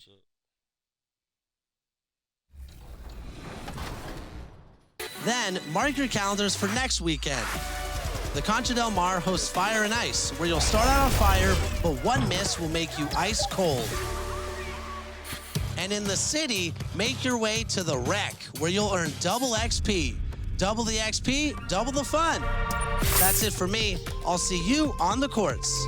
matchup. Then, mark your calendars for next weekend. The Concha Del Mar hosts Fire and Ice, where you'll start out on fire, but one miss will make you ice cold. And in the city, make your way to the Rec, where you'll earn double XP. Double the XP, double the fun. That's it for me. I'll see you on the courts.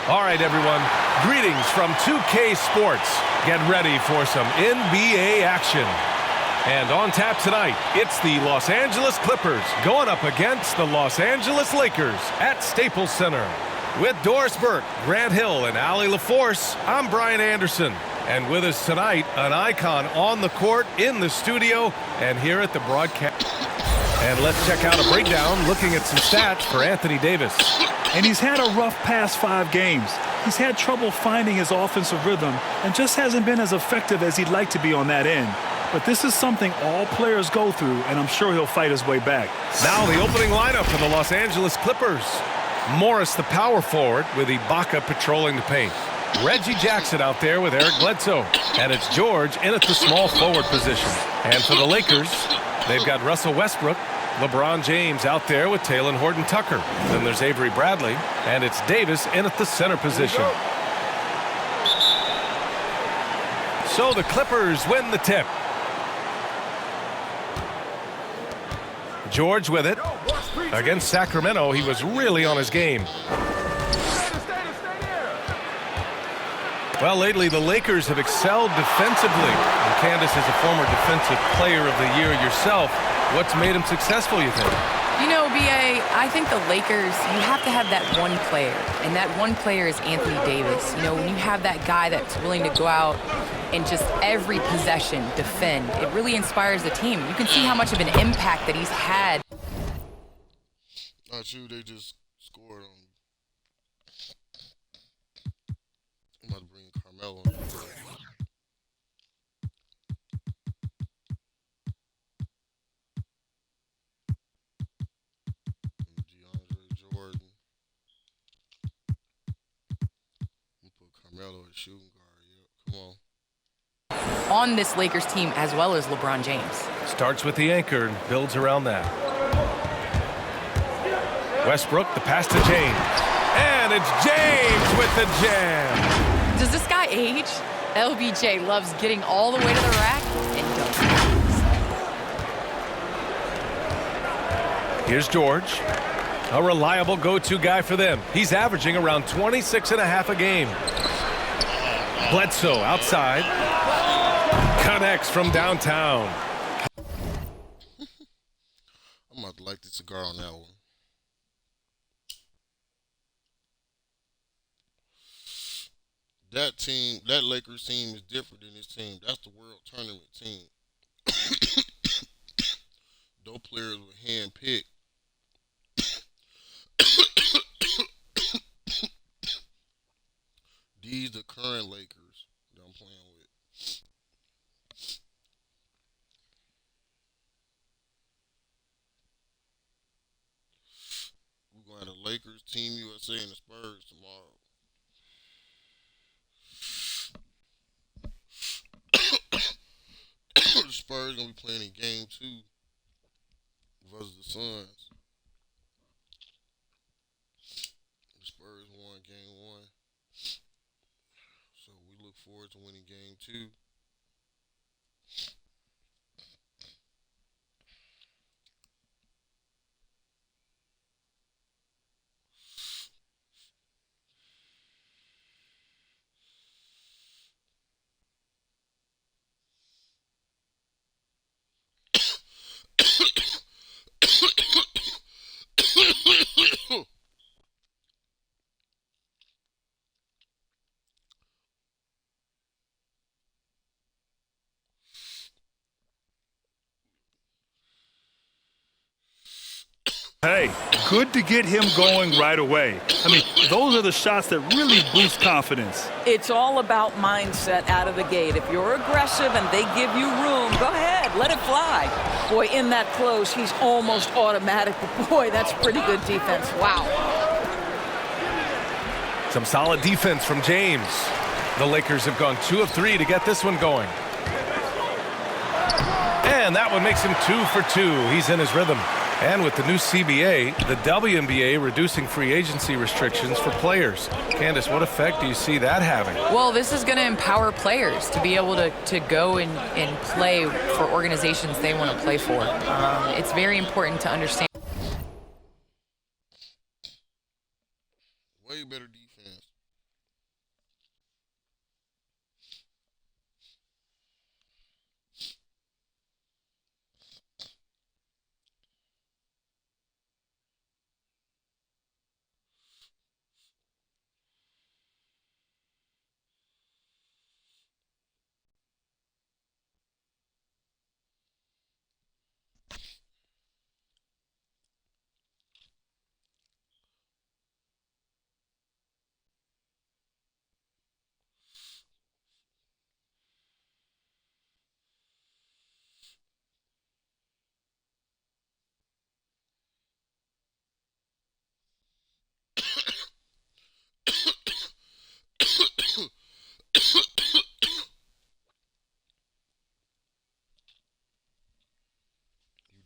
All right, everyone. Greetings from 2K Sports. Get ready for some NBA action. And on tap tonight, it's the Los Angeles Clippers going up against the Los Angeles Lakers at Staples Center. With Doris Burke, Grant Hill, and Allie LaForce, I'm Brian Anderson. And with us tonight, an icon on the court, in the studio, and here at the broadcast. And let's check out a breakdown looking at some stats for Anthony Davis. And he's had a rough past 5 games. He's had trouble finding his offensive rhythm and just hasn't been as effective as he'd like to be on that end. But this is something all players go through, and I'm sure he'll fight his way back. Now the opening lineup for the Los Angeles Clippers. Morris, the power forward, with Ibaka patrolling the paint. Reggie Jackson out there with Eric Bledsoe. And it's George in at the small forward position. And for the Lakers, they've got Russell Westbrook, LeBron James out there with Talen Horton-Tucker. Then there's Avery Bradley, and it's Davis in at the center position. So the Clippers win the tip. George with it. Against Sacramento, he was really on his game. Well, lately the Lakers have excelled defensively. And Candace is a former defensive player of the year yourself. What's made him successful, you think? You know, B.A., I think the Lakers, you have to have that one player, and that one player is Anthony Davis. You know, when you have that guy that's willing to go out and just every possession defend, it really inspires the team. You can see how much of an impact that he's had. Not true, they just scored on. I'm about to bring Carmelo in. Jordan. We put Carmelo at shooting guard. Yep, come on. On this Lakers team as well as LeBron James. Starts with the anchor and builds around that. Westbrook, the pass to James. And it's James with the jam. Does this guy age? LBJ loves getting all the way to the rack and dunking. Here's George. A reliable go-to guy for them. He's averaging around 26.5 a game. Bledsoe outside. Connects from downtown. I'm about to light the cigar on that one. That team, that Lakers team is different than this team. That's the World Tournament team. Those players were hand-picked. These the current Lakers that I'm playing with. We're going to Lakers, Team USA, and the Spurs tomorrow. The Spurs gonna be playing in Game 2 versus the Suns. The Spurs won Game 1, so we look forward to winning Game 2. Hey, good to get him going right away. I mean, those are the shots that really boost confidence. It's all about mindset out of the gate. If you're aggressive and they give you room, go ahead, let it fly. Boy, in that close, he's almost automatic. But boy, that's pretty good defense. Wow. Some solid defense from James. The Lakers have gone 2 of 3 to get this one going. And that one makes him 2 for 2. He's in his rhythm. And with the new CBA, the WNBA reducing free agency restrictions for players. Candace, what effect do you see that having? Well, this is going to empower players to be able to go and play for organizations they want to play for. It's very important to understand. Way better defense.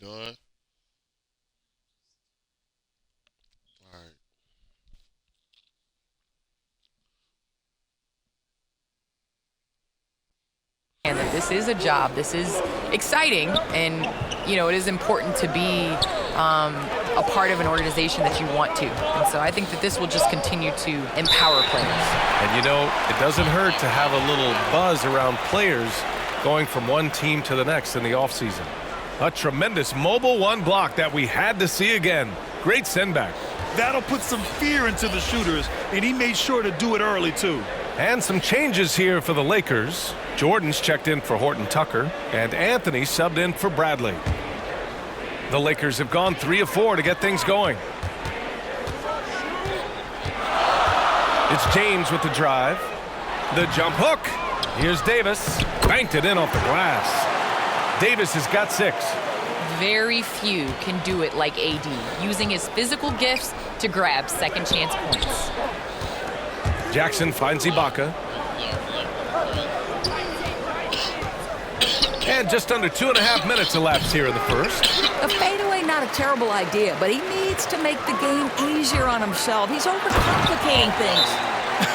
You done? All right. And that this is a job, this is exciting, and it is important to be a part of an organization that you want to. And so I think that this will just continue to empower players. And it doesn't hurt to have a little buzz around players going from one team to the next in the offseason. A tremendous mobile one block that we had to see again. Great send back. That'll put some fear into the shooters, and he made sure to do it early, too. And some changes here for the Lakers. Jordan's checked in for Horton Tucker, and Anthony subbed in for Bradley. The Lakers have gone 3 of 4 to get things going. It's James with the drive. The jump hook. Here's Davis. Banked it in off the glass. Davis has got 6. Very few can do it like AD, using his physical gifts to grab second chance points. Jackson finds Ibaka. And just under 2.5 minutes elapsed here in the first. A fadeaway, not a terrible idea, but he needs to make the game easier on himself. He's overcomplicating things.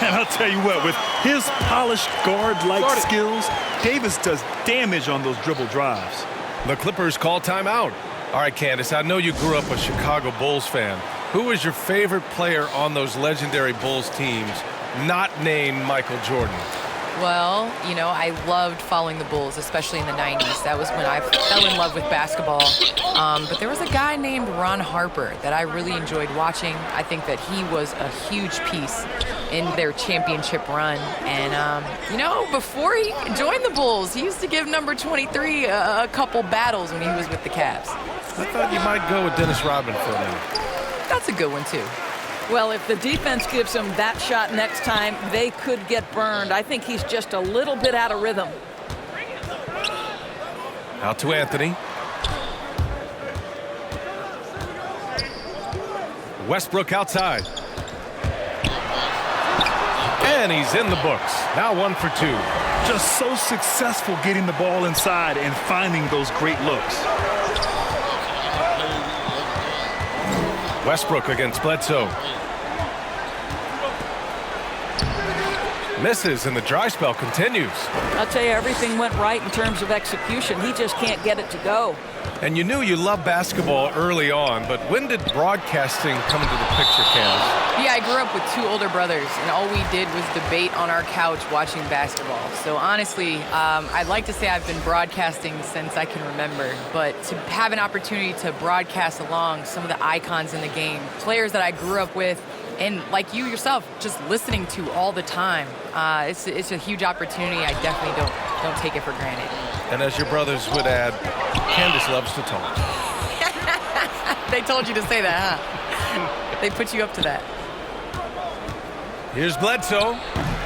And I'll tell you what, with his polished guard-like skills, Davis does damage on those dribble drives. The Clippers call timeout. All right, Candace, I know you grew up a Chicago Bulls fan. Who was your favorite player on those legendary Bulls teams, not named Michael Jordan? Well, I loved following the Bulls, especially in the 90s. That was when I fell in love with basketball. But there was a guy named Ron Harper that I really enjoyed watching. I think that he was a huge piece in their championship run. And, before he joined the Bulls, he used to give number 23 a couple battles when he was with the Cavs. I thought you might go with Dennis Rodman for a minute. That's a good one, too. Well, if the defense gives him that shot next time, they could get burned. I think he's just a little bit out of rhythm. Out to Anthony. Westbrook outside. And he's in the books. Now 1 for 2. Just so successful getting the ball inside and finding those great looks. Westbrook against Bledsoe. Misses, and the dry spell continues. I'll tell you, everything went right in terms of execution. He just can't get it to go. And you knew you loved basketball early on, but when did broadcasting come into the picture, Candace? Yeah, I grew up with 2 older brothers, and all we did was debate on our couch watching basketball. So honestly, I'd like to say I've been broadcasting since I can remember, but to have an opportunity to broadcast along some of the icons in the game, players that I grew up with, and like you yourself, just listening to all the time, it's a huge opportunity. I definitely don't take it for granted. And as your brothers would add, Candace loves to talk. They told you to say that, huh? They put you up to that. Here's Bledsoe.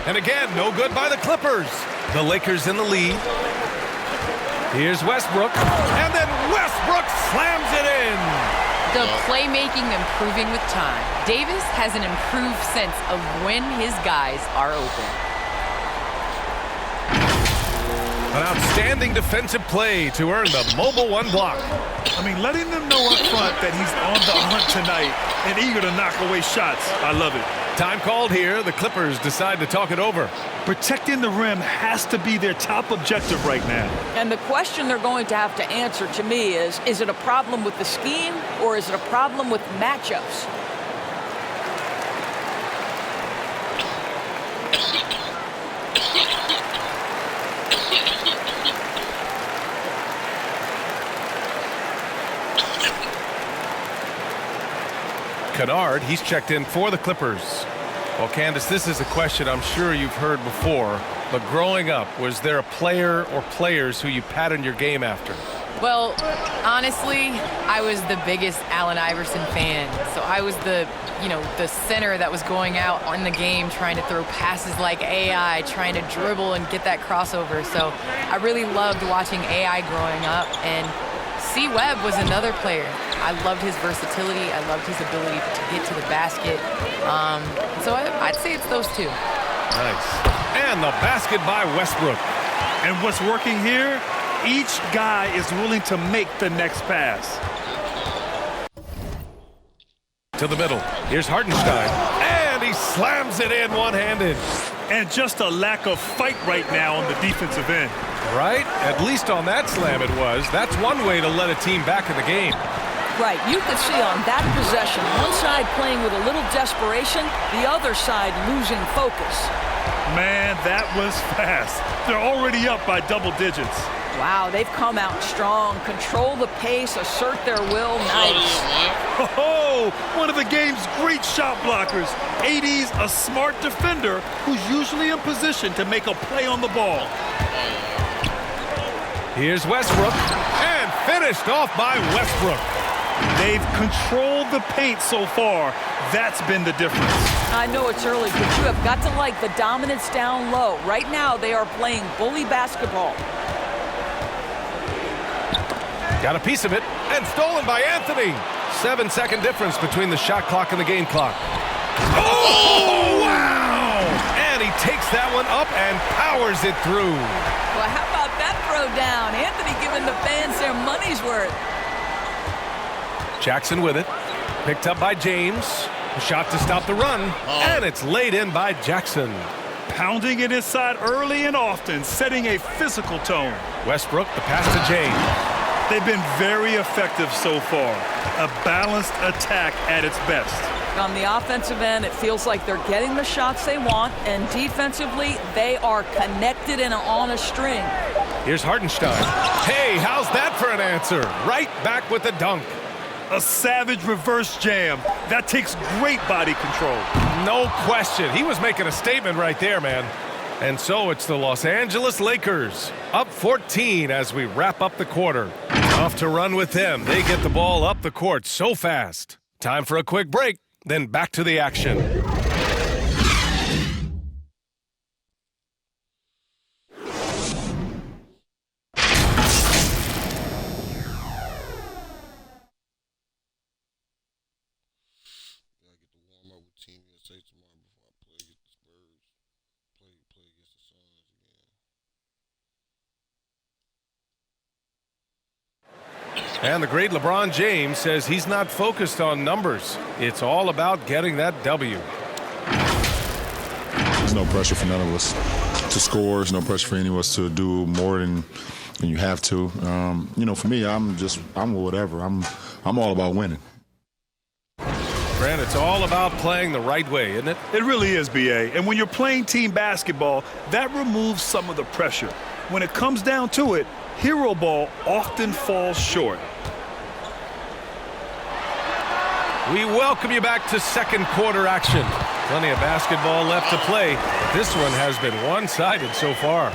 And again, no good by the Clippers. The Lakers in the lead. Here's Westbrook. And then Westbrook slams it in. The playmaking improving with time. Davis has an improved sense of when his guys are open. An outstanding defensive play to earn the mobile 1 block. I mean, letting them know up front that he's on the hunt tonight and eager to knock away shots. I love it. Time called here. The Clippers decide to talk it over. Protecting the rim has to be their top objective right now. And the question they're going to have to answer to me is it a problem with the scheme or is it a problem with matchups? Kennard, he's checked in for the Clippers. Well, Candace, this is a question I'm sure you've heard before, but growing up, was there a player or players who you patterned your game after? Well, honestly, I was the biggest Allen Iverson fan. So I was the center that was going out on the game trying to throw passes like AI, trying to dribble and get that crossover. So I really loved watching AI growing up, and C. Webb was another player. I loved his versatility. I loved his ability to get to the basket. So I'd say it's those two. Nice. And the basket by Westbrook. And what's working here, each guy is willing to make the next pass. To the middle. Here's Hartenstein. And he slams it in one-handed. And just a lack of fight right now on the defensive end. Right? At least on that slam it was. That's one way to let a team back in the game. Right, you could see on that possession, one side playing with a little desperation, the other side losing focus. Man, that was fast. They're already up by double digits. Wow, they've come out strong, control the pace, assert their will. Nice. Oh, one of the game's great shot blockers. AD's a smart defender who's usually in position to make a play on the ball. Here's Westbrook. And finished off by Westbrook. They've controlled the paint so far. That's been the difference. I know it's early, but you have got to like the dominance down low. Right now, they are playing bully basketball. Got a piece of it, and stolen by Anthony. 7-second difference between the shot clock and the game clock. Oh, wow! And he takes that one up and powers it through. Well, how about that throw down? Anthony giving the fans their money's worth. Jackson with it. Picked up by James. A shot to stop the run. And it's laid in by Jackson. Pounding it inside early and often, setting a physical tone. Westbrook, the pass to James. They've been very effective so far. A balanced attack at its best. On the offensive end, it feels like they're getting the shots they want, and defensively, they are connected and on a string. Here's Hartenstein. Hey, how's that for an answer? Right back with the dunk. A savage reverse jam. That takes great body control. No question. He was making a statement right there, man. And so it's the Los Angeles Lakers, up 14 as we wrap up the quarter. Off to run with them. They get the ball up the court so fast. Time for a quick break, then back to the action. Gotta get the warm up with Team USA tomorrow before I play against the Spurs. Play against the Suns again. And the great LeBron James says he's not focused on numbers. It's all about getting that W. There's no pressure for none of us to score. There's no pressure for any of us to do more than you have to. For me, I'm whatever. I'm all about winning. Grant, it's all about playing the right way, isn't it? It really is, B.A. And when you're playing team basketball, that removes some of the pressure. When it comes down to it, hero ball often falls short. We welcome you back to second quarter action. Plenty of basketball left to play, but this one has been one-sided so far.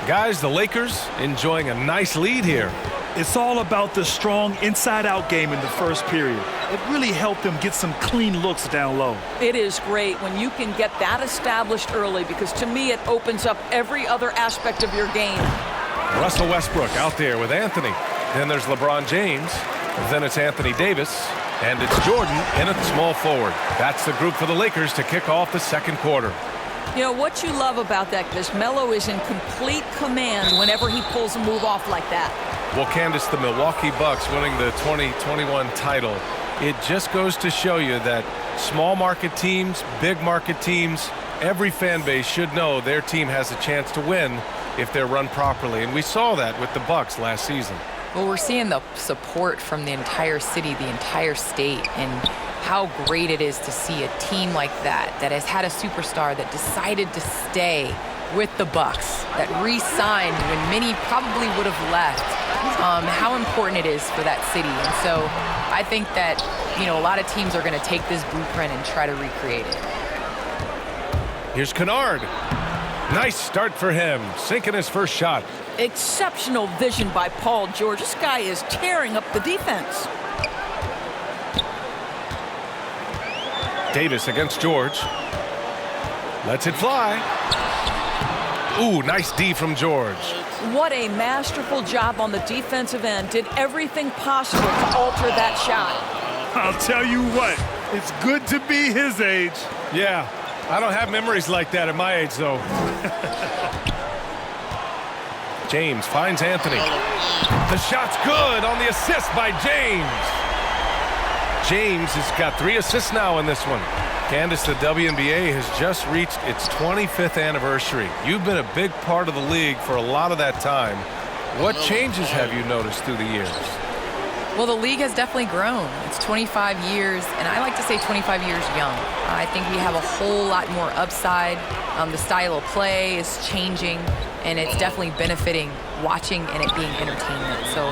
Guys, the Lakers enjoying a nice lead here. It's all about the strong inside-out game in the first period. It really helped them get some clean looks down low. It is great when you can get that established early because to me it opens up every other aspect of your game. Russell Westbrook out there with Anthony. Then there's LeBron James. Then it's Anthony Davis. And it's Jordan in at small forward. That's the group for the Lakers to kick off the second quarter. You know, what you love about that is Melo is in complete command whenever he pulls a move off like that. Well, Candace, the Milwaukee Bucks winning the 2021 title, it just goes to show you that small market teams, big market teams, every fan base should know their team has a chance to win if they're run properly. And we saw that with the Bucks last season. Well, we're seeing the support from the entire city, the entire state, and how great it is to see a team like that has had a superstar that decided to stay with the Bucks, that re-signed when many probably would have left. How important it is for that city. And so I think that, you know, a lot of teams are going to take this blueprint and try to recreate it. Here's Kennard. Nice start for him, sinking his first shot. Exceptional vision by Paul George. This guy is tearing up the defense. Davis against George. Lets it fly. Ooh, nice D from George. What a masterful job on the defensive end. Did everything possible to alter that shot. I'll tell you what, it's good to be his age. Yeah, I don't have memories like that at my age, though. James finds Anthony. The shot's good on the assist by James. James has got 3 assists now in this one. Candace, the WNBA has just reached its 25th anniversary. You've been a big part of the league for a lot of that time. What changes have you noticed through the years? Well, the league has definitely grown. It's 25 years, and I like to say 25 years young. I think we have a whole lot more upside. The style of play is changing, and it's definitely benefiting watching and it being entertainment. So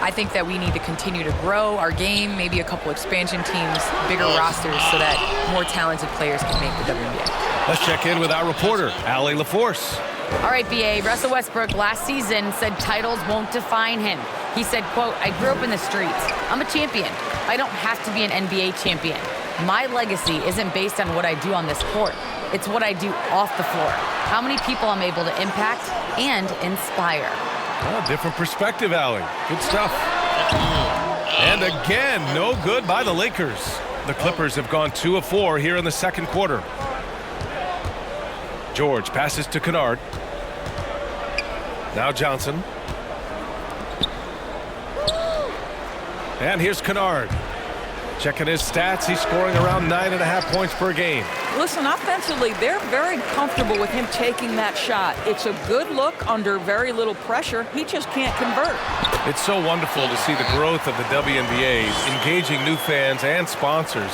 I think that we need to continue to grow our game, maybe a couple expansion teams, bigger rosters, so that more talented players can make the WNBA. Let's check in with our reporter, Allie LaForce. All right, BA, Russell Westbrook last season said titles won't define him. He said, quote, I grew up in the streets. I'm a champion. I don't have to be an NBA champion. My legacy isn't based on what I do on this court. It's what I do off the floor. How many people I'm able to impact and inspire. Well, different perspective, Allie. Good stuff. And again, no good by the Lakers. The Clippers have gone 2 of 4 here in the second quarter. George passes to Kennard. Now Johnson. And here's Kennard. Checking his stats, he's scoring around 9.5 points per game. Listen, offensively, they're very comfortable with him taking that shot. It's a good look under very little pressure. He just can't convert. It's so wonderful to see the growth of the WNBA, engaging new fans and sponsors.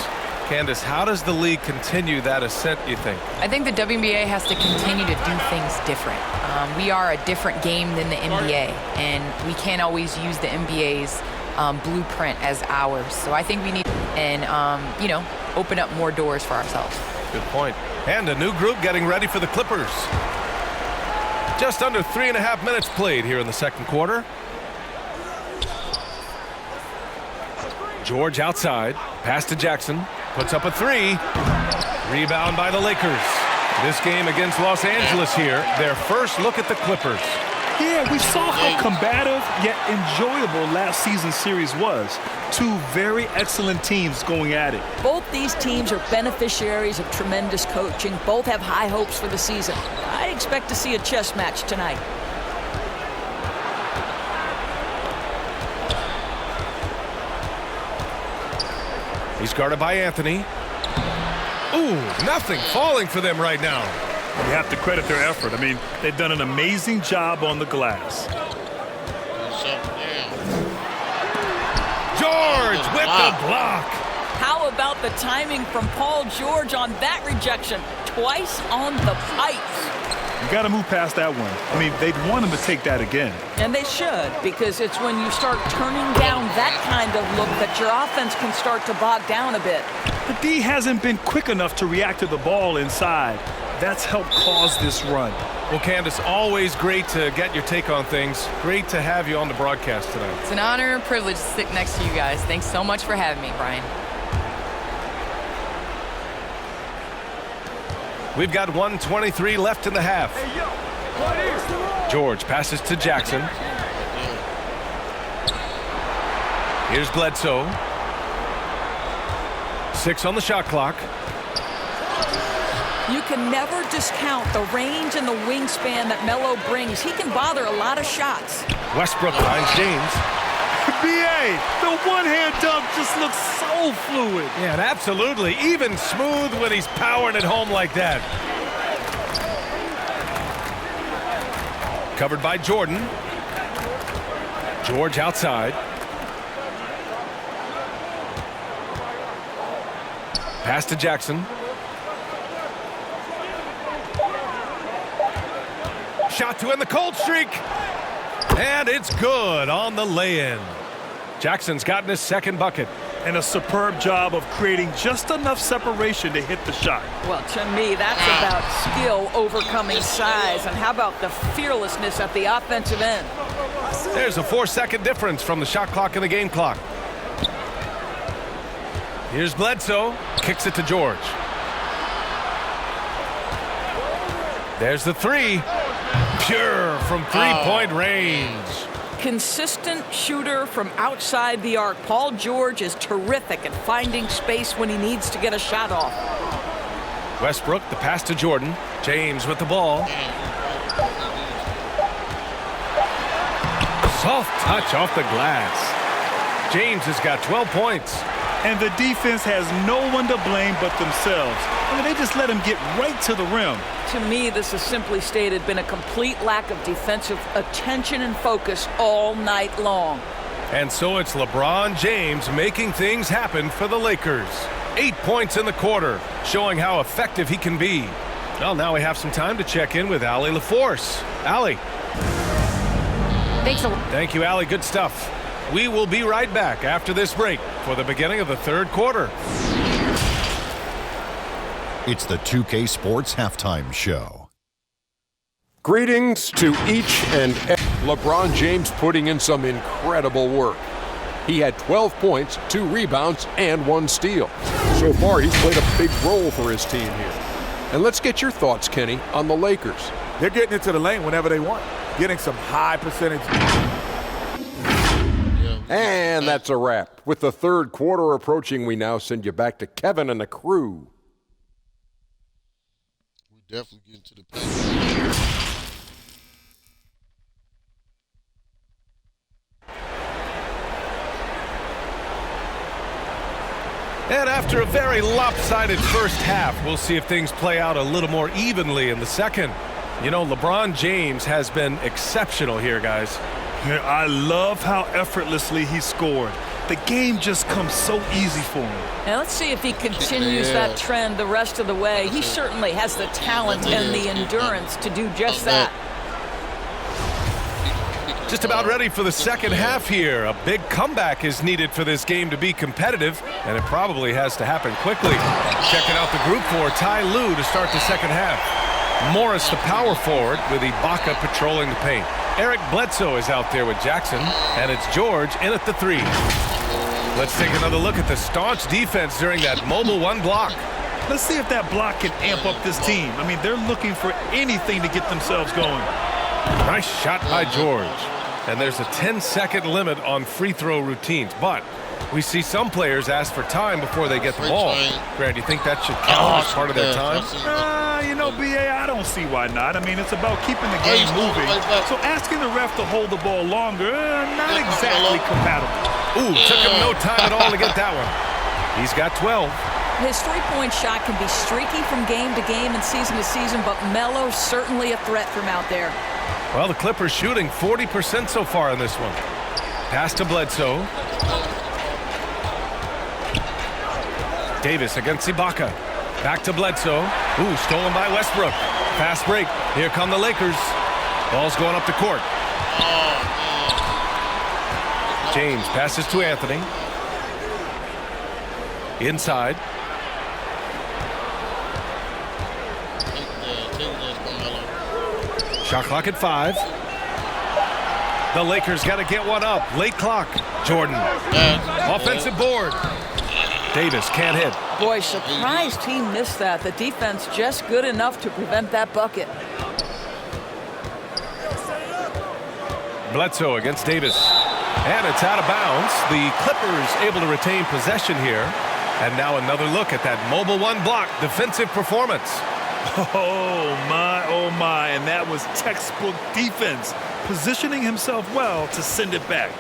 Candace, how does the league continue that ascent, you think? I think the WNBA has to continue to do things different. We are a different game than the NBA, and we can't always use the NBA's blueprint as ours. So I think we need and open up more doors for ourselves. Good point. And a new group getting ready for the Clippers. Just under 3.5 minutes played here in the second quarter. George outside, pass to Jackson, puts up a 3. Rebound by the Lakers. This game against Los Angeles here, their first look at the Clippers. Yeah, we saw how combative yet enjoyable last season's series was. 2 very excellent teams going at it. Both these teams are beneficiaries of tremendous coaching. Both have high hopes for the season. I expect to see a chess match tonight. He's guarded by Anthony. Ooh, nothing falling for them right now. You have to credit their effort. I mean, they've done an amazing job on the glass. George with the block. How about the timing from Paul George on that rejection? Twice on the pipes. You got to move past that one. I mean, they'd want him to take that again. And they should, because it's when you start turning down that kind of look that your offense can start to bog down a bit. The D hasn't been quick enough to react to the ball inside. That's helped cause this run. Well, Candace, always great to get your take on things. Great to have you on the broadcast tonight. It's an honor and privilege to sit next to you guys. Thanks so much for having me, Brian. We've got 1:23 left in the half. George passes to Jackson. Here's Bledsoe. 6 on the shot clock. You can never discount the range and the wingspan that Melo brings. He can bother a lot of shots. Westbrook finds James. B.A., the one-hand dunk just looks so fluid. Yeah, and absolutely. Even smooth when he's powering it home like that. Covered by Jordan. George outside. Pass to Jackson. Shot to end the cold streak. And it's good on the lay-in. Jackson's gotten his second bucket. And a superb job of creating just enough separation to hit the shot. Well, to me, that's about skill overcoming size. And how about the fearlessness at the offensive end? There's a 4-second difference from the shot clock and the game clock. Here's Bledsoe. Kicks it to George. There's the three. Pure from three-point range. Consistent shooter from outside the arc. Paul George is terrific at finding space when he needs to get a shot off. Westbrook, the pass to Jordan. James with the ball. Soft touch off the glass. James has got 12 points. And the defense has no one to blame but themselves. I mean, they just let him get right to the rim. To me, this has simply stated been a complete lack of defensive attention and focus all night long. And so it's LeBron James making things happen for the Lakers. 8 points in the quarter, showing how effective he can be. Well, now we have some time to check in with Allie LaForce. Allie. Thanks a lot. Thank you, Allie. Good stuff. We will be right back after this break for the beginning of the third quarter. It's the 2K Sports Halftime Show. Greetings to each and every. LeBron James putting in some incredible work. He had 12 points, 2 rebounds, and 1 steal. So far, he's played a big role for his team here. And let's get your thoughts, Kenny, on the Lakers. They're getting into the lane whenever they want, getting some high percentage. And that's a wrap. With the third quarter approaching, we now send you back to Kevin and the crew. We definitely get into the paint. And after a very lopsided first half, we'll see if things play out a little more evenly in the second. You know, LeBron James has been exceptional here, guys. Yeah, I love how effortlessly he scored. The game just comes so easy for him. Now let's see if he continues that trend the rest of the way. He certainly has the talent and the endurance to do just that. Just about ready for the second half here. A big comeback is needed for this game to be competitive, and it probably has to happen quickly. Checking out the group for Ty Lue to start the second half. Morris, the power forward, with Ibaka patrolling the paint. Eric Bledsoe is out there with Jackson, and it's George in at the 3. Let's take another look at the staunch defense during that mobile 1 block. Let's see if that block can amp up this team. I mean, they're looking for anything to get themselves going. Nice shot by George. And there's a 10-second limit on free throw routines, but we see some players ask for time before they get the ball. Grant, do you think that should count as part of their time? You know, B.A., I don't see why not. I mean, it's about keeping the game moving. So asking the ref to hold the ball longer, not exactly compatible. Ooh, took him no time at all to get that one. He's got 12. His three-point shot can be streaky from game to game and season to season, but Melo's certainly a threat from out there. Well, the Clippers shooting 40% so far in this one. Pass to Bledsoe. Davis against Ibaka. Back to Bledsoe. Ooh, stolen by Westbrook. Fast break. Here come the Lakers. Ball's going up the court. James passes to Anthony. Inside. Shot clock at 5. The Lakers got to get one up. Late clock. Jordan. Offensive board. Davis can't hit. Boy, surprised he missed that. The defense just good enough to prevent that bucket. Bledsoe against Davis. And it's out of bounds. The Clippers able to retain possession here. And now another look at that mobile one block defensive performance. Oh, my. And that was textbook defense, positioning himself well to send it back.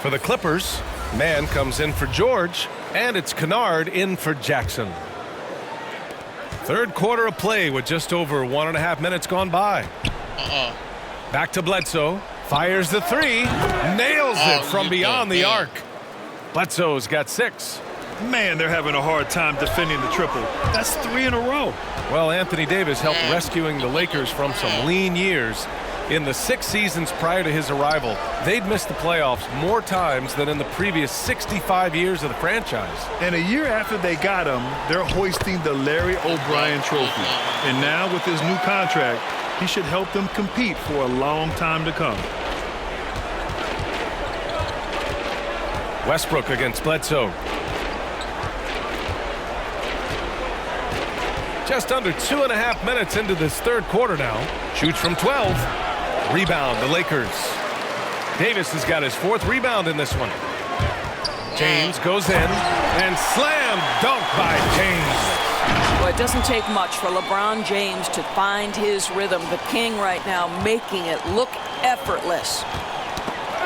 For the Clippers, man comes in for George, and it's Kennard in for Jackson. Third quarter of play with just over 1.5 minutes gone by. Back to Bledsoe. Fires the 3. Nails it from beyond the arc. Bledsoe's got 6. Man, they're having a hard time defending the triple. That's 3 in a row. Well, Anthony Davis helped rescuing the Lakers from some lean years. In the 6 seasons prior to his arrival, they'd missed the playoffs more times than in the previous 65 years of the franchise. And a year after they got him, they're hoisting the Larry O'Brien Trophy. And now with his new contract, he should help them compete for a long time to come. Westbrook against Bledsoe. Just under 2.5 minutes into this third quarter now. Shoots from 12. Rebound, the Lakers. Davis has got his 4th rebound in this one. James goes in and slam dunk by James. Well, it doesn't take much for LeBron James to find his rhythm. The king right now making it look effortless.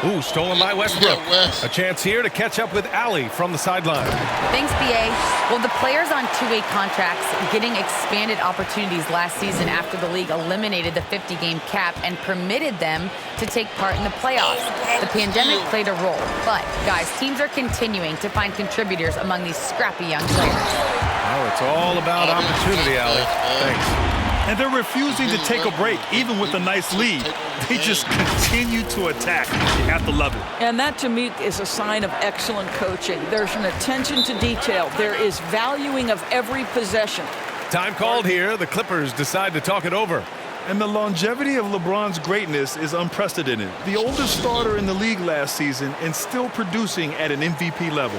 Ooh, stolen by Westbrook. A chance here to catch up with Allie from the sideline. Thanks, BA. Well, the players on two-way contracts getting expanded opportunities last season after the league eliminated the 50-game cap and permitted them to take part in the playoffs. The pandemic played a role. But, guys, teams are continuing to find contributors among these scrappy young players. Oh, it's all about opportunity, Allie. Thanks. And they're refusing to take a break, even with a nice lead. They just continue to attack. You have to love it. And that, to me, is a sign of excellent coaching. There's an attention to detail. There is valuing of every possession. Time called here. The Clippers decide to talk it over. And the longevity of LeBron's greatness is unprecedented. The oldest starter in the league last season and still producing at an MVP level.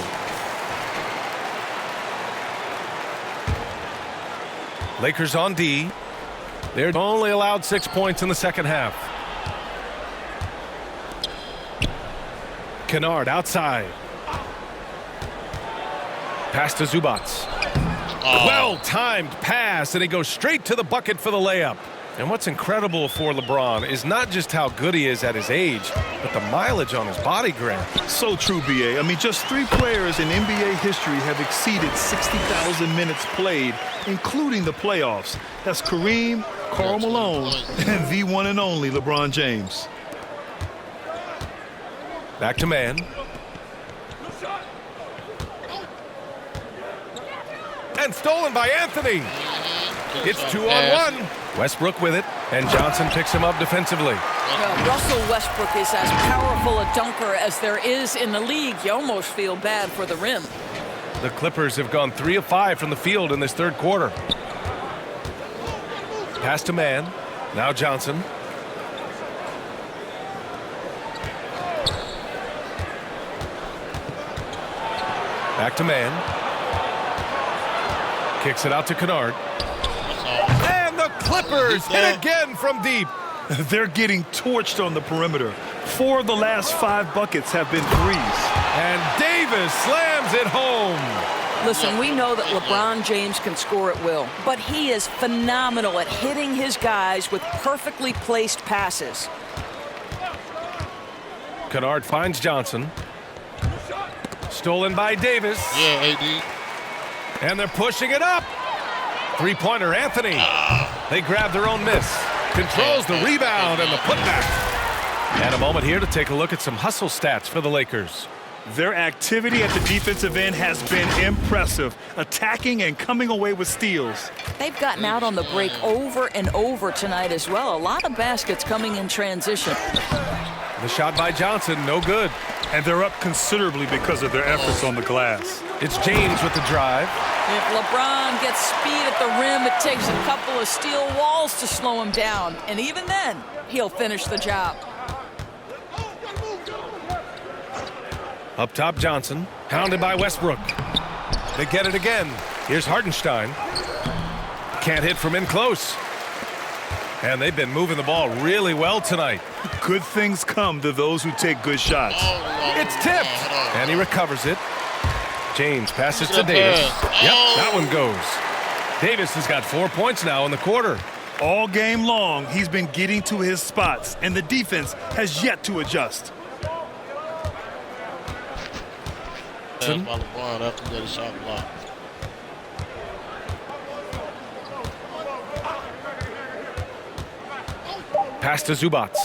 Lakers on D. They're only allowed 6 points in the second half. Kennard outside. Pass to Zubac. Well-timed pass, and he goes straight to the bucket for the layup. And what's incredible for LeBron is not just how good he is at his age, but the mileage on his body grab. So true, BA. I mean, just 3 players in NBA history have exceeded 60,000 minutes played, including the playoffs. That's Kareem, Karl Malone, and the one and only LeBron James. Back to man. And stolen by Anthony. It's 2-on-1. Westbrook with it, and Johnson picks him up defensively. Well, Russell Westbrook is as powerful a dunker as there is in the league. You almost feel bad for the rim. The Clippers have gone 3 of 5 from the field in this third quarter. Pass to man. Now Johnson. Back to man. Kicks it out to Kennard. And the Clippers hit again from deep. They're getting torched on the perimeter. 4 of the last 5 buckets have been threes. And Davis slams it home. Listen, we know that LeBron James can score at will, but he is phenomenal at hitting his guys with perfectly placed passes. Kennard finds Johnson. Stolen by Davis. Yeah, AD. And they're pushing it up. Three-pointer, Anthony. They grab their own miss. Controls the rebound and the putback. And a moment here to take a look at some hustle stats for the Lakers. Their activity at the defensive end has been impressive, attacking and coming away with steals. They've gotten out on the break over and over tonight as well. A lot of baskets coming in transition. The shot by Johnson, no good. And they're up considerably because of their efforts on the glass. It's James with the drive. If LeBron gets speed at the rim, it takes a couple of steel walls to slow him down. And even then, he'll finish the job. Up top, Johnson, hounded by Westbrook. They get it again. Here's Hartenstein. Can't hit from in close. And they've been moving the ball really well tonight. Good things come to those who take good shots. It's tipped, and he recovers it. James passes to Davis. Yep, that one goes. Davis has got 4 points now in the quarter. All game long, he's been getting to his spots, and the defense has yet to adjust. That's by LeBron after he got a shot blocked. Pass to Zubac.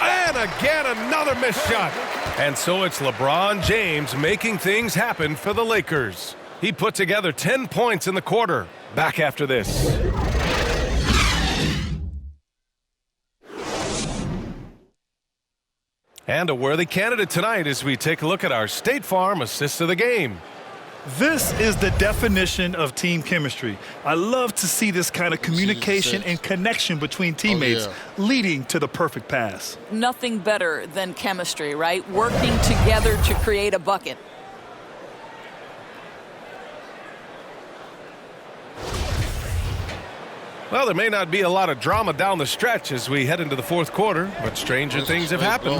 And again, another missed shot. And so it's LeBron James making things happen for the Lakers. He put together 10 points in the quarter. Back after this. And a worthy candidate tonight as we take a look at our State Farm assist of the game. This is the definition of team chemistry. I love to see this kind of communication and connection between teammates leading to the perfect pass. Nothing better than chemistry, right? Working together to create a bucket. Well, there may not be a lot of drama down the stretch as we head into the fourth quarter, but stranger things have happened.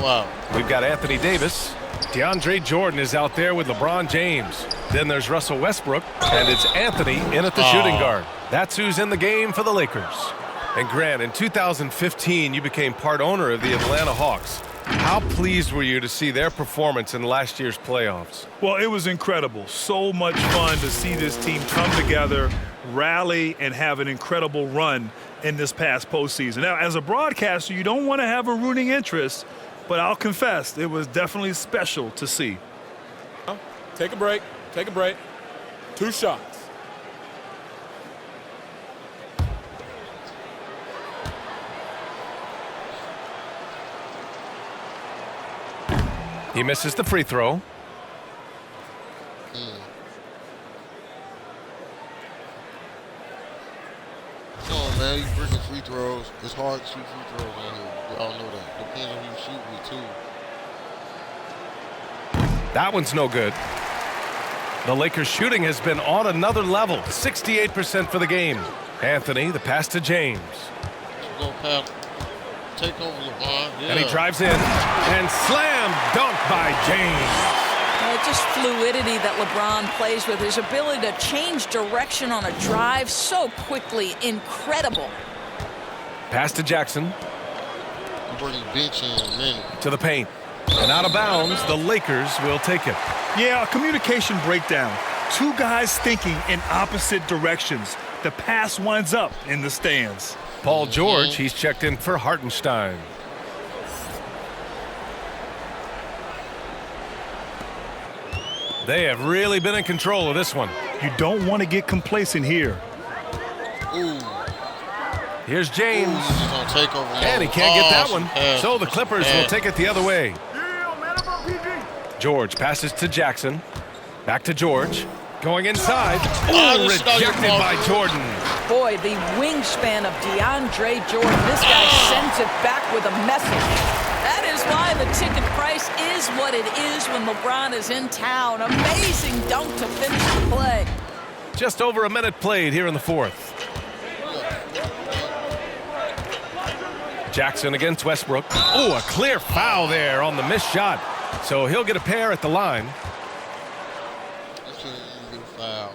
We've got Anthony Davis. DeAndre Jordan is out there with LeBron James. Then there's Russell Westbrook, and it's Anthony in at the shooting guard. That's who's in the game for the Lakers. And Grant, in 2015, you became part owner of the Atlanta Hawks. How pleased were you to see their performance in last year's playoffs? Well, it was incredible. So much fun to see this team come together, rally, and have an incredible run in this past postseason. Now, as a broadcaster, you don't want to have a rooting interest, but I'll confess, it was definitely special to see. Take a break. Take a break. 2 shots. He misses the free throw. Come on, man. You breaking free throws. It's hard to shoot free throws on here. We all know that. Depends on who you shoot with, too. That one's no good. The Lakers' shooting has been on another level. 68% for the game. Anthony, the pass to James. Go past. Take over LeBron. And he drives in. And slam dunk by James. Just fluidity that LeBron plays with. His ability to change direction on a drive so quickly. Incredible. Pass to Jackson. I'm bringing the bench in a minute. To the paint. And out of bounds, the Lakers will take it. Yeah, a communication breakdown. 2 guys thinking in opposite directions. The pass winds up in the stands. Paul George, he's checked in for Hartenstein. They have really been in control of this one. You don't want to get complacent here. Ooh. Here's James. He's gonna take over. And he can't get that one. So the Clippers will take it the other way. George passes to Jackson. Back to George. Going inside. Ooh, rejected by Jordan. Boy, the wingspan of DeAndre Jordan. This guy sends it back with a message. That is why the ticket price is what it is when LeBron is in town. Amazing dunk to finish the play. Just over a minute played here in the fourth. Jackson against Westbrook. Oh, a clear foul there on the missed shot. So he'll get a pair at the line. Foul.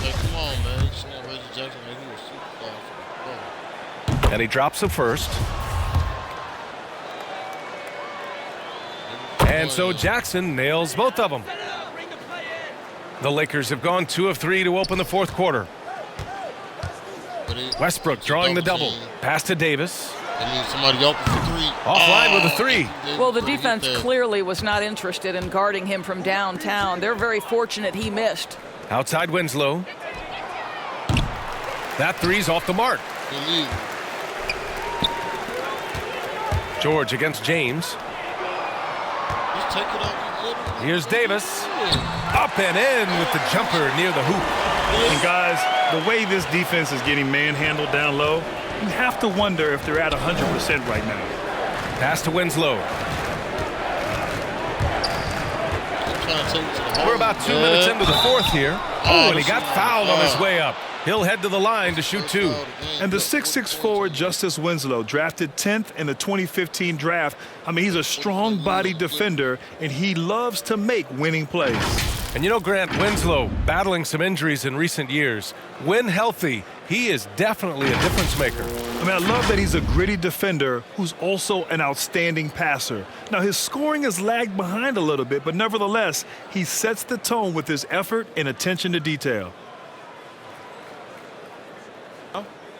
Come on, man. You saw Reggie Jackson, man. He was super fast. And he drops the first. And so Jackson nails both of them. The Lakers have gone 2 of 3 to open the fourth quarter. Westbrook drawing the double. Pass to Davis. That means somebody open for three. Offline with a three. Well, the defense clearly was not interested in guarding him from downtown. They're very fortunate he missed. Outside Winslow. That three's off the mark. George against James. Here's Davis. Up and in with the jumper near the hoop. And guys, the way this defense is getting manhandled down low, you have to wonder if they're at 100% right now. Pass to Winslow. We're about 2 minutes into the fourth here. Oh, and he got fouled on his way up. He'll head to the line to shoot two. And the 6'6" forward Justice Winslow, drafted 10th in the 2015 draft. I mean, he's a strong-bodied defender, and he loves to make winning plays. And you know, Grant, Winslow battling some injuries in recent years. When healthy, he is definitely a difference maker. I mean, I love that he's a gritty defender who's also an outstanding passer. Now, his scoring has lagged behind a little bit, but nevertheless, he sets the tone with his effort and attention to detail.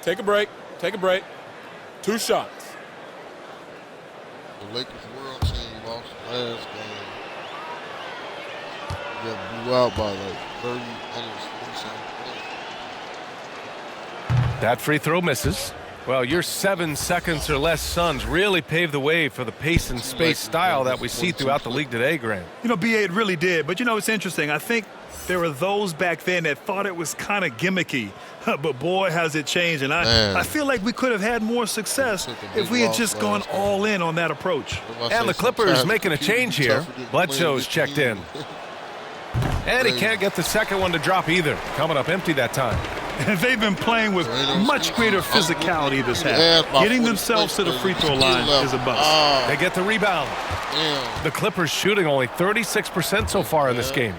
Take a break. Take a break. 2 shots. The Lakers world team lost last game. They got blew out by like 30, almost 47 points. That free throw misses. Well, your 7 seconds or less Suns really paved the way for the pace and space style that we see throughout the league today, Grant. You know, B.A., it really did. But, you know, it's interesting. I think there were those back then that thought it was kind of gimmicky. But, boy, has it changed. And I feel like we could have had more success if we had just gone all in on that approach. And the Clippers making a change here. Bledsoe's checked in. And he can't get the second one to drop either. Coming up empty that time. And they've been playing with much greater physicality this half. Getting themselves to the free throw line is a bust. They get the rebound. The Clippers shooting only 36% so far in this game.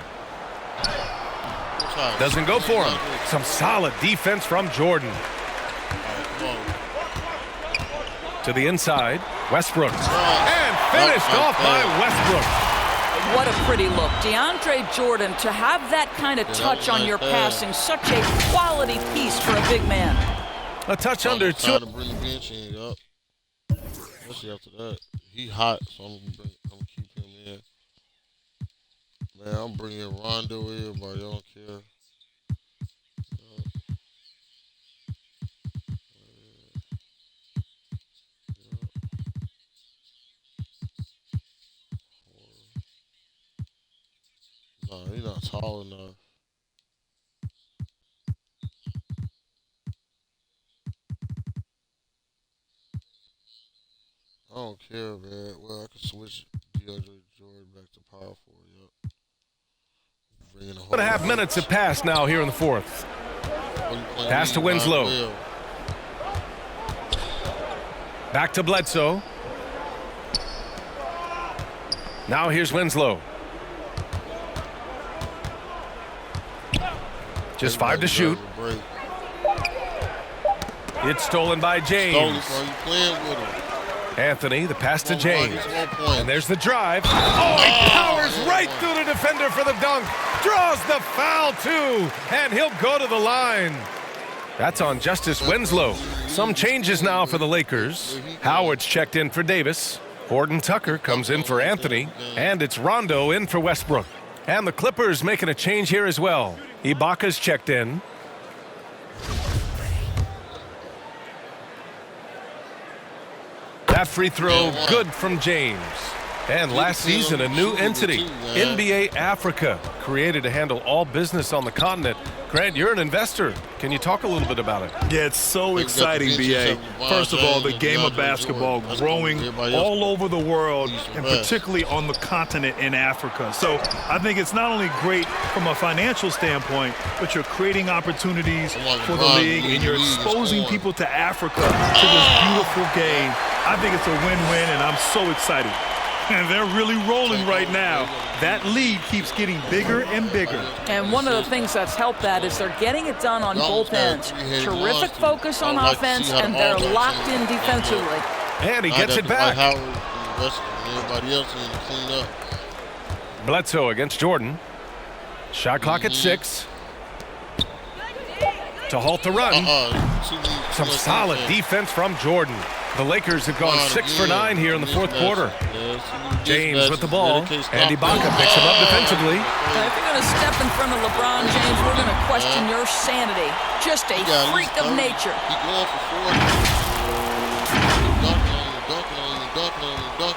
Doesn't go for him. Some solid defense from Jordan. To the inside, Westbrook. And finished off by Westbrook. What a pretty look. DeAndre Jordan, to have that kind of touch on your passing, such a quality piece for a big man. A touch under two. Trying to bring the bench in, yup. Especially after that. He hot, so I'm gonna keep him in. Man, I'm bringing Rondo in, everybody, I don't care. No, he's not tall enough. I don't care, man. Well, I can switch DeAndre Jordan back to power forward. Yep. 1.5 minutes have passed now here in the fourth. Pass to Winslow. Back to Bledsoe. Now here's Winslow. Just 5 to shoot. It's stolen by James. Anthony, the pass to James. And there's the drive. Oh, he powers right through the defender for the dunk. Draws the foul, too. And he'll go to the line. That's on Justice Winslow. Some changes now for the Lakers. Howard's checked in for Davis. Horton Tucker comes in for Anthony. And it's Rondo in for Westbrook. And the Clippers making a change here as well. Ibaka's checked in. That free throw good from James. And last season, a new entity, NBA Africa, created to handle all business on the continent. Grant, you're an investor. Can you talk a little bit about it? Yeah, it's so exciting, B.A. First of all, the game of basketball growing all over the world, and particularly on the continent in Africa. So I think it's not only great from a financial standpoint, but you're creating opportunities for the league, and you're exposing people to Africa, to this beautiful game. I think it's a win-win, and I'm so excited. And they're really rolling right now. That lead keeps getting bigger and bigger. And one of the things that's helped that is they're getting it done on both ends. Terrific focus on offense, and they're locked in defensively. And he gets it back. Everybody else needs to clean up. Bledsoe against Jordan. Shot clock at 6. to halt the run. Some solid defense from Jordan. The Lakers have gone 6 for 9 here in the fourth quarter. James with the ball, and Ibaka picks him up defensively. Now, if you're going to step in front of LeBron James, we're going to question your sanity. Just a freak of nature.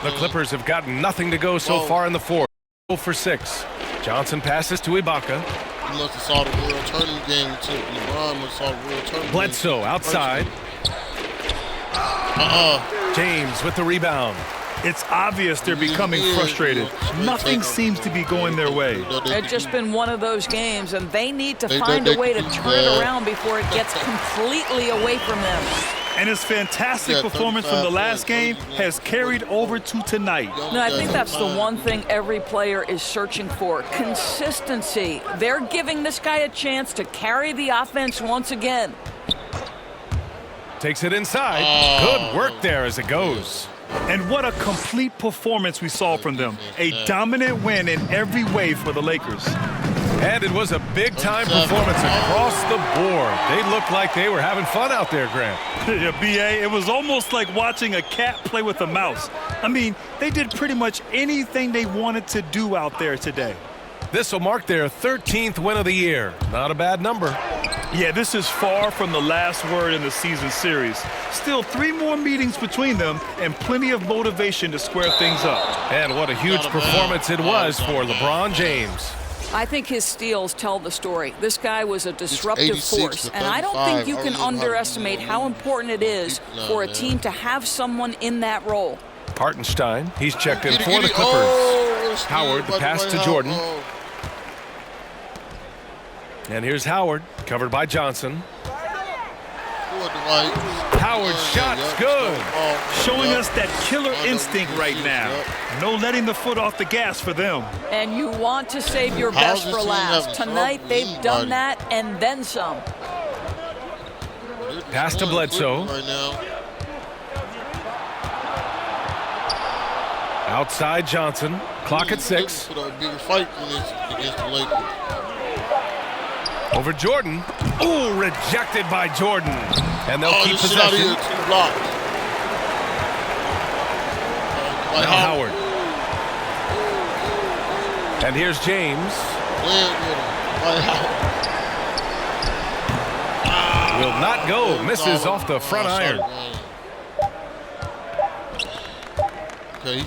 The Clippers have gotten nothing to go so far in the fourth. 0 for 6. Johnson passes to Ibaka. He must have saw the world tournament game too. LeBron must have saw the world tournament. Bledsoe outside. James with the rebound. It's obvious they're becoming frustrated. Nothing seems to be going their way. It's just been one of those games, and they need to find a way to turn it around before it gets completely away from them. And his fantastic performance from the last game has carried over to tonight. No, I think that's the one thing every player is searching for, consistency. They're giving this guy a chance to carry the offense once again. Takes it inside. Good work there as it goes. And what a complete performance we saw from them. A dominant win in every way for the Lakers. And it was a big-time performance across the board. They looked like they were having fun out there, Grant. Yeah, B.A., it was almost like watching a cat play with a mouse. I mean, they did pretty much anything they wanted to do out there today. This will mark their 13th win of the year. Not a bad number. Yeah, this is far from the last word in the season series. Still 3 more meetings between them and plenty of motivation to square things up. And what a huge performance it was for LeBron James. I think his steals tell the story. This guy was a disruptive force, and I don't think you can underestimate how important it is for a team to have someone in that role. Hartenstein, he's checked in for the Clippers. Howard, the pass to Jordan. And here's Howard, covered by Johnson. Howard's shot's good. Showing us that killer instinct right now. No letting the foot off the gas for them. And you want to save your best for last. Tonight, they've done that and then some. Pass to Bledsoe. Outside Johnson. Clock at 6. Over Jordan. Ooh, rejected by Jordan. And they'll keep possession. Now Howard. And here's James. Will not go. Misses off the front iron.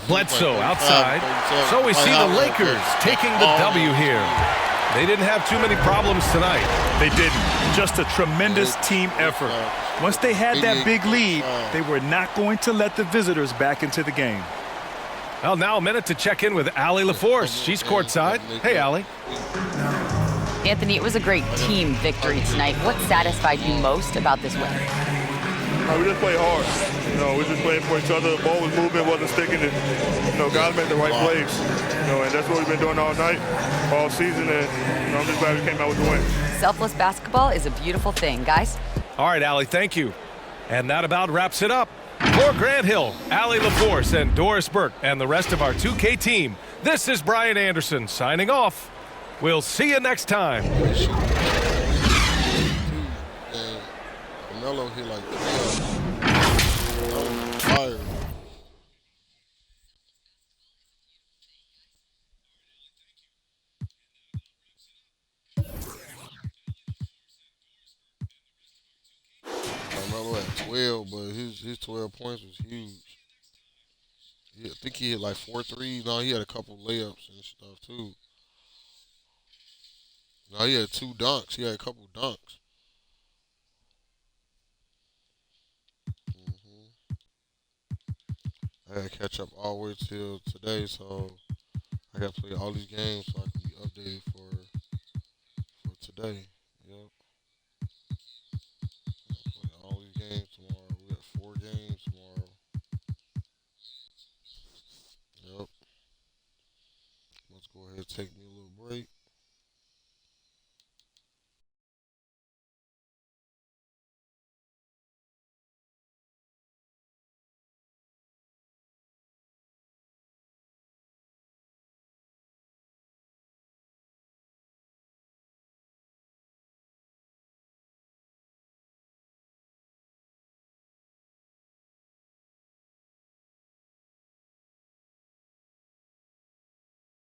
Bledsoe outside. So we see the Lakers taking the W here. They didn't have too many problems tonight. They didn't. Just a tremendous team effort. Once they had that big lead, they were not going to let the visitors back into the game. Well, now a minute to check in with Allie LaForce. She's courtside. Hey, Allie. Anthony, it was a great team victory tonight. What satisfied you most about this win? We just played hard. We just played for each other. The ball was moving, wasn't sticking. Guys made the right plays. And that's what we've been doing all night, all season. And I'm just glad we came out with the win. Selfless basketball is a beautiful thing, guys. All right, Allie, thank you. And that about wraps it up. For Grant Hill, Allie LaForce, and Doris Burke, and the rest of our 2K team, this is Brian Anderson signing off. We'll see you next time. Melo hit like fire. Melo at 12, but his 12 points was huge. I think he hit like 4 threes. No, he had a couple layups and stuff too. No, he had 2 dunks. He had a couple dunks. I gotta catch up all the way till today, so I gotta play all these games so I can be updated for today.